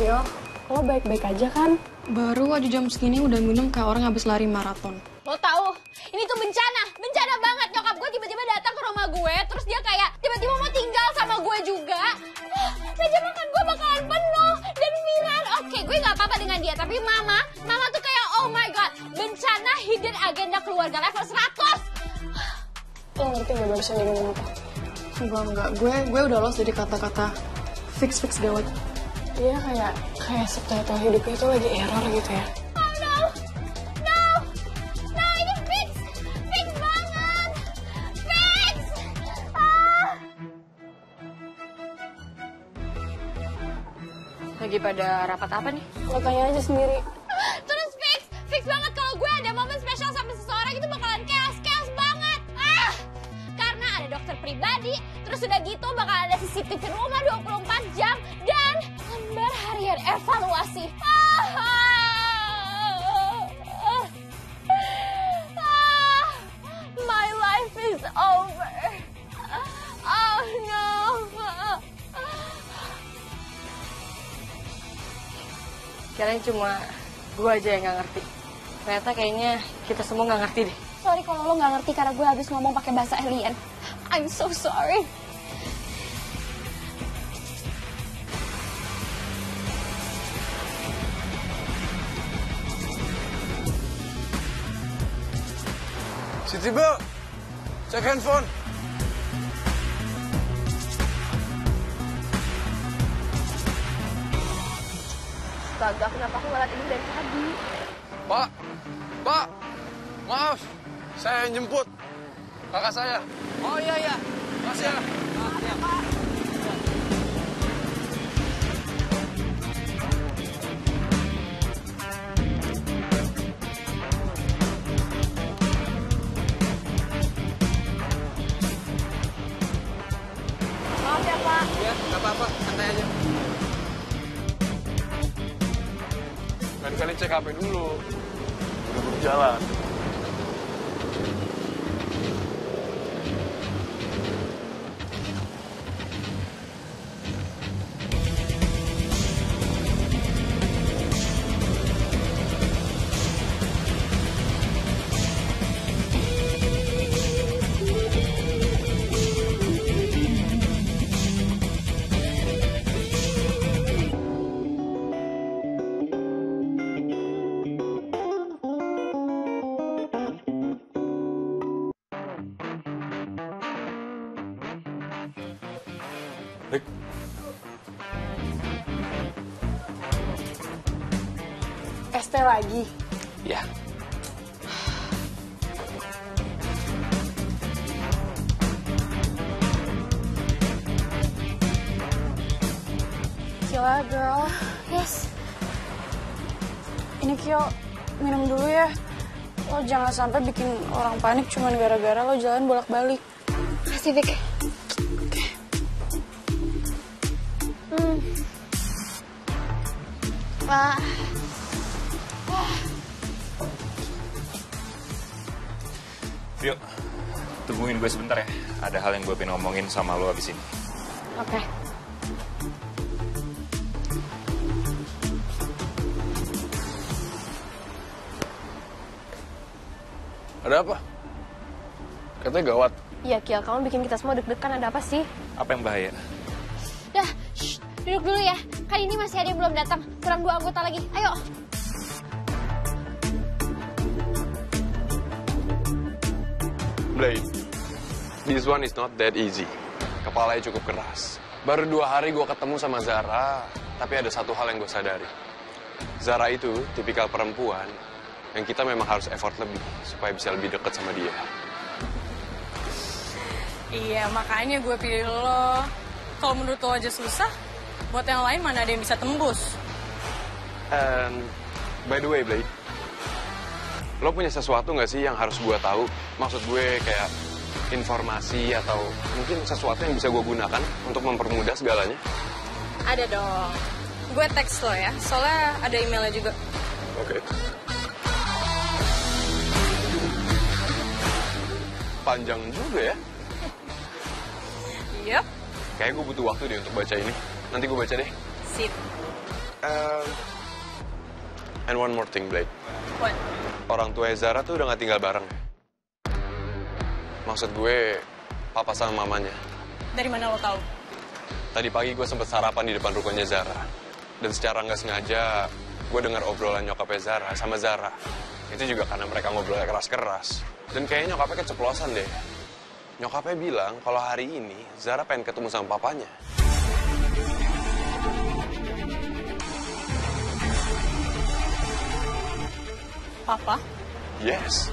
Yo, lo baik-baik aja kan? Baru aja jam segini udah minum kayak orang habis lari maraton. Lo tahu, ini tuh bencana banget. Nyokap gue tiba-tiba datang ke rumah gue, terus dia kayak tiba-tiba mau tinggal sama gue juga. Meja makan gue bakalan penuh. Dan Milan, oke, gue nggak apa-apa dengan dia, tapi mama tuh kayak oh my god, bencana hidden agenda keluarga level 100. Lo ngerti gak barusan dia ngomong apa? Enggak. Gue udah lost dari kata-kata fix gawat. Dia kayak subtitle hidupnya itu lagi error gitu ya. Oh no, ini fix banget, fix. Lagi pada rapat apa nih? Lo tanya aja sendiri. Terus fix banget kalau gue ada momen spesial sama seseorang itu bakalan chaos banget. Karena ada dokter pribadi, terus udah gitu bakal ada CCTV rumah 24 jam dan lembar harian evaluasi. My life is over. Oh no. Kirain cuma gue aja yang nggak ngerti. Ternyata kayaknya kita semua nggak ngerti deh. Sorry kalau lo nggak ngerti karena gue habis ngomong pakai bahasa alien. I'm so sorry. Siti Bel, cek handphone. Astaga, kenapa aku ngeliat ini dari tadi? Pak, maaf, saya yang jemput kakak saya. Oh iya. Makasih ya. Maaf ya, Pak. Iya, nggak apa-apa, santai aja. Lain kali cek HP dulu. Udah berjalan. Rick. ST lagi. Ya. Gila, girl. Yes. Ini Kyo, minum dulu ya. Lo jangan sampai bikin orang panik cuman gara-gara lo jalan bolak-balik. Kasih, Vic. Pak. Yuk, tungguin gue sebentar ya. Ada hal yang gue pengen ngomongin sama lo abis ini. Oke. Ada apa? Katanya gawat. Iya, Kiel, kamu bikin kita semua deg-degan. Ada apa sih? Apa yang bahaya? Dah, duduk dulu ya. Kan ini masih ada yang belum datang. Kurang 2 anggota lagi. Ayo. Blade, this one is not that easy. Kepalanya cukup keras. Baru 2 hari gue ketemu sama Zara, tapi ada satu hal yang gue sadari. Zara itu tipikal perempuan yang kita memang harus effort lebih supaya bisa lebih dekat sama dia. Iya, makanya gue pilih lo. Kalau menurut lo aja susah, buat yang lain mana ada yang bisa tembus. And by the way, Blade, lo punya sesuatu nggak sih yang harus gue tahu? Maksud gue kayak informasi atau mungkin sesuatu yang bisa gue gunakan untuk mempermudah segalanya? Ada dong. Gue teks lo ya, soalnya ada emailnya juga. Oke. Panjang juga ya. Yup, Kayaknya gue butuh waktu deh untuk baca ini. Nanti gue baca deh. sip. And one more thing, Blade. What? Orang tua Zara tuh udah gak tinggal bareng. Maksud gue, papa sama mamanya. Dari mana lo tahu? Tadi pagi gue sempet sarapan di depan rukonya Zara. Dan secara nggak sengaja, gue dengar obrolan nyokapnya Zara sama Zara. Itu juga karena mereka ngobrolnya keras-keras. Dan kayaknya nyokapnya keceplosan deh. Nyokapnya bilang kalau hari ini Zara pengen ketemu sama papanya. Papa? Yes.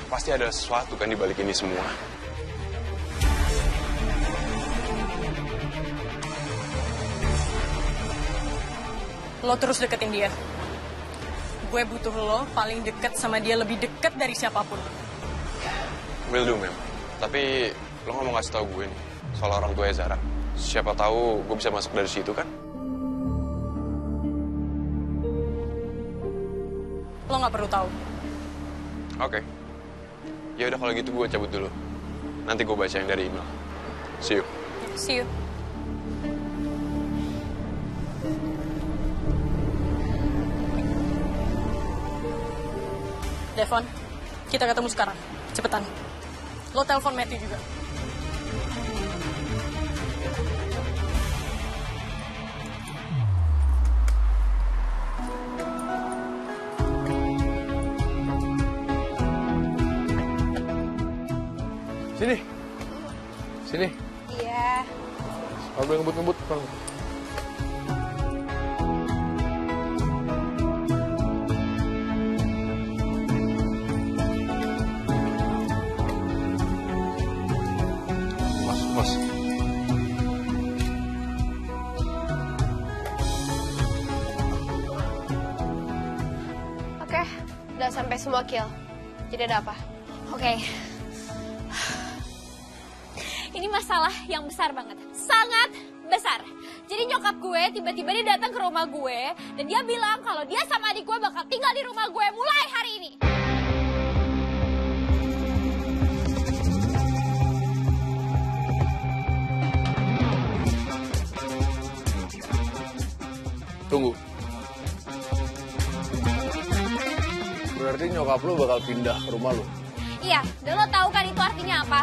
Pasti ada sesuatu kan di balik ini semua. Lo terus deketin dia. Gue butuh lo paling deket sama dia, lebih deket dari siapapun. Will do, ma'am. Tapi lo nggak mau ngasih tahu gue nih soal orang tua Zara. Siapa tahu gue bisa masuk dari situ kan? Lo nggak perlu tahu. Oke. Ya udah kalau gitu gue cabut dulu. Nanti gue baca yang dari email. See you. See you. Devon, kita ketemu sekarang. Cepetan. Lo telepon Matthew juga. Sini. Sini. Iya. Kalau boleh ngebut-ngebut, Bang. Mas. Oke, udah sampai semua kill. Jadi ada apa? Oke. Ini masalah yang besar banget. Sangat besar. Jadi nyokap gue tiba-tiba dia datang ke rumah gue dan dia bilang kalau dia sama adik gue bakal tinggal di rumah gue mulai hari ini. Tunggu. Berarti nyokap lu bakal pindah ke rumah lu? Iya, dan lo tahu kan itu artinya apa?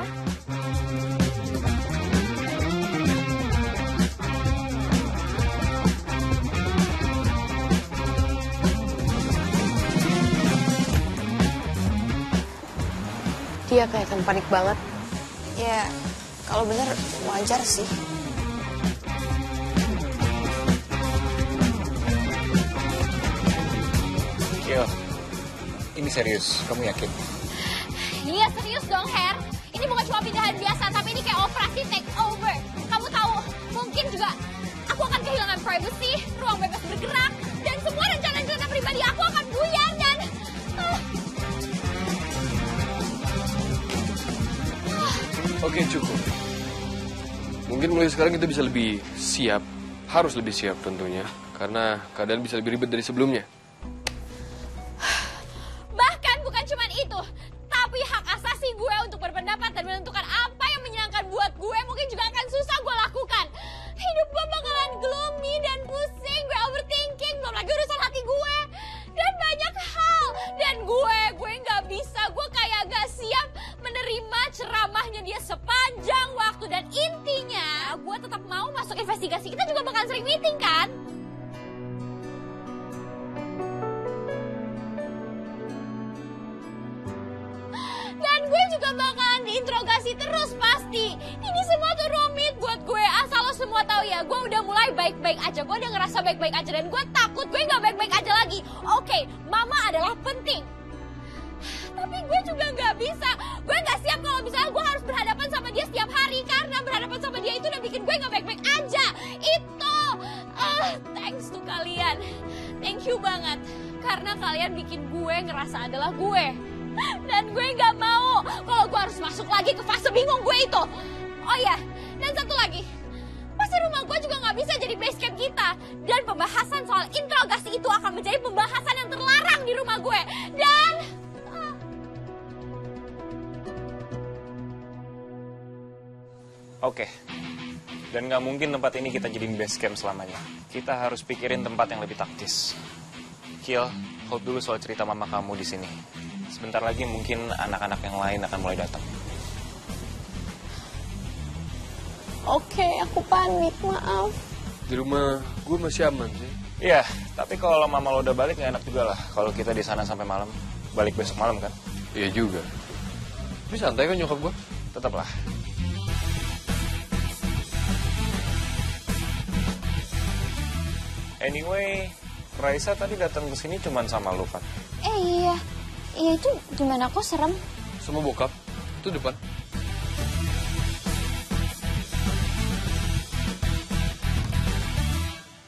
Dia kelihatan panik banget. Ya, kalau bener wajar sih. Kil, ini serius, kamu yakin? Iya serius dong, Her. Ini bukan cuma pindahan biasa, tapi ini kayak operasi take over. Kamu tahu, mungkin juga aku akan kehilangan privacy, ruang bebas bergerak, dan semua rencana-rencana pribadi aku akan buyar dan... Oke, cukup. Mungkin mulai sekarang kita bisa lebih siap. Harus lebih siap tentunya. Karena keadaan bisa lebih ribet dari sebelumnya. Bahkan bukan cuma itu, tapi hak asasi gue untuk berpendapat dan menentukan apa yang menyenangkan buat gue mungkin juga akan susah gue lakukan. Hidup gue bakalan gloomy dan pusing, gue overthinking, belum lagi urusan hati gue. Dan banyak hal. Dan gue gak bisa, gue kayak gak siap menerima ceramahnya dia sepanjang waktu. Dan intinya, gue tetap mau masuk investigasi. Kita juga bakal sering meeting kan? Dan gue juga bakalan diinterogasi terus pasti. Ini semua tuh rumit buat gue. Asal lo semua tahu ya, gue udah mulai baik-baik aja. Gue udah ngerasa baik-baik aja dan gue takut gue nggak baik-baik aja lagi. Oke, mama adalah penting. Tapi gue juga nggak bisa. Gue nggak siap kalau misalnya gue harus berhadapan sama dia setiap hari. Karena berhadapan sama dia itu udah bikin gue nggak baik-baik aja. Itu, thanks to kalian. Thank you banget. Karena kalian bikin gue ngerasa adalah gue. Dan gue nggak mau kalau gue harus masuk lagi ke fase bingung gue itu. Oh ya, dan satu lagi. Pasti rumah gue juga nggak bisa jadi base camp kita. Dan pembahasan soal interogasi itu akan menjadi pembahasan yang terlarang di rumah gue. Dan... Oke. Dan nggak mungkin tempat ini kita jadiin base camp selamanya. Kita harus pikirin tempat yang lebih taktis. Kiel, hold dulu soal cerita mama kamu di sini. Sebentar lagi mungkin anak-anak yang lain akan mulai datang. Oke, aku panik, maaf. Di rumah gue masih aman sih. Iya, tapi kalau mama lo udah balik nggak enak juga lah. Kalau kita di sana sampai malam, balik besok malam kan? Iya juga. Tapi santai kan nyokap gue? Tetaplah. Anyway, Raisa tadi datang ke sini cuman sama lu kan? Iya. Iya itu gimana kok serem? Sama bokap. Itu depan.